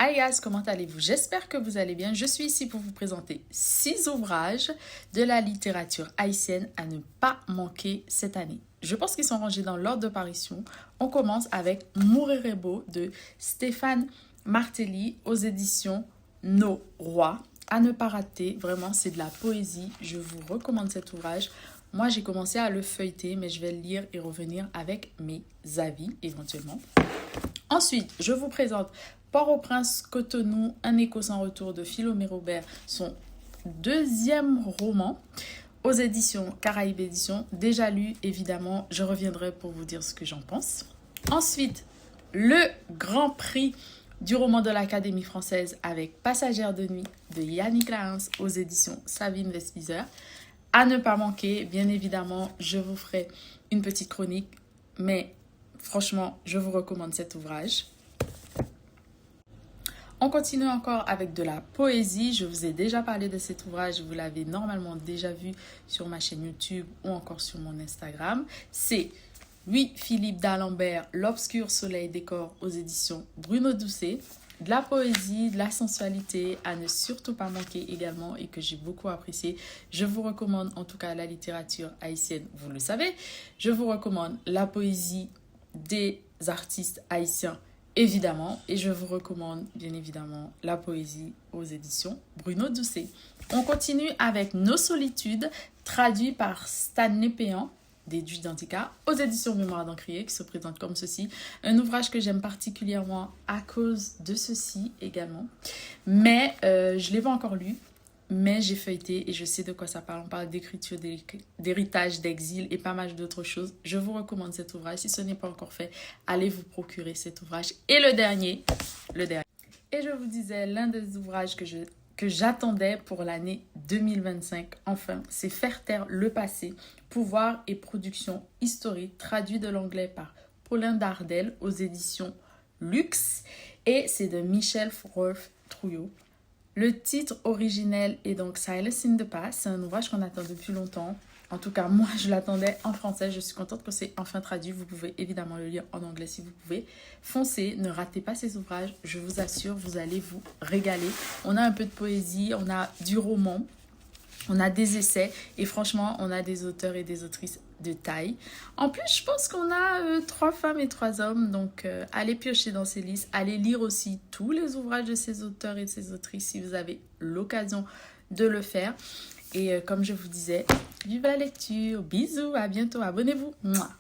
Hi guys, comment allez-vous? J'espère que vous allez bien. Je suis ici pour vous présenter 6 ouvrages de la littérature haïtienne à ne pas manquer cette année. Je pense qu'ils sont rangés dans l'ordre d'apparition. On commence avec Mourerebo de Stéphane Martelly aux éditions Nos Rois. À ne pas rater, vraiment, c'est de la poésie. Je vous recommande cet ouvrage. Moi, j'ai commencé à le feuilleter, mais je vais le lire et revenir avec mes avis éventuellement. Ensuite, je vous présente Port-au-Prince, Cotonou, Un écho sans retour de Philomé Robert, son deuxième roman aux éditions Caraïbes Éditions. Déjà lu, évidemment, je reviendrai pour vous dire ce que j'en pense. Ensuite, le Grand Prix du roman de l'Académie française avec Passagère de nuit de Yannick Lahens aux éditions Sabine Vespizer. À ne pas manquer, bien évidemment, je vous ferai une petite chronique, mais franchement, je vous recommande cet ouvrage. On continue encore avec de la poésie. Je vous ai déjà parlé de cet ouvrage. Vous l'avez normalement déjà vu sur ma chaîne YouTube ou encore sur mon Instagram. C'est Louis-Philippe d'Alembert, L'obscur soleil décor aux éditions Bruno Doucet. De la poésie, de la sensualité à ne surtout pas manquer également et que j'ai beaucoup apprécié. Je vous recommande en tout cas la littérature haïtienne, vous le savez. Je vous recommande la poésie des artistes haïtiens évidemment, et je vous recommande bien évidemment la poésie aux éditions Bruno Doucet. On continue avec Nos solitudes, traduit par Stanley Péan, des Ducs d'Antica, aux éditions Mémoire d'Encrier, qui se présente comme ceci. Un ouvrage que j'aime particulièrement à cause de ceci également. Mais je ne l'ai pas encore lu, mais j'ai feuilleté et je sais de quoi ça parle. On parle d'écriture, d'héritage, d'exil et pas mal d'autres choses. Je vous recommande cet ouvrage. Si ce n'est pas encore fait, allez vous procurer cet ouvrage. Et le dernier. Et je vous disais, l'un des ouvrages que j'attendais pour l'année 2025, enfin, c'est Faire taire le passé, pouvoir et production historique, traduit de l'anglais par Paulin Dardel aux éditions Luxe. Et c'est de Michel Rolf Trouillot. Le titre originel est donc Silence in the Past. C'est un ouvrage qu'on attend depuis longtemps. En tout cas, moi, je l'attendais en français. Je suis contente que c'est enfin traduit. Vous pouvez évidemment le lire en anglais si vous pouvez. Foncez, ne ratez pas ces ouvrages. Je vous assure, vous allez vous régaler. On a un peu de poésie, on a du roman, on a des essais et franchement, on a des auteurs et des autrices de taille. En plus, je pense qu'on a 3 femmes et 3 hommes. Donc, allez piocher dans ces listes. Allez lire aussi tous les ouvrages de ces auteurs et de ces autrices si vous avez l'occasion de le faire. Et comme je vous disais, vive la lecture. Bisous, à bientôt. Abonnez-vous. Mouah.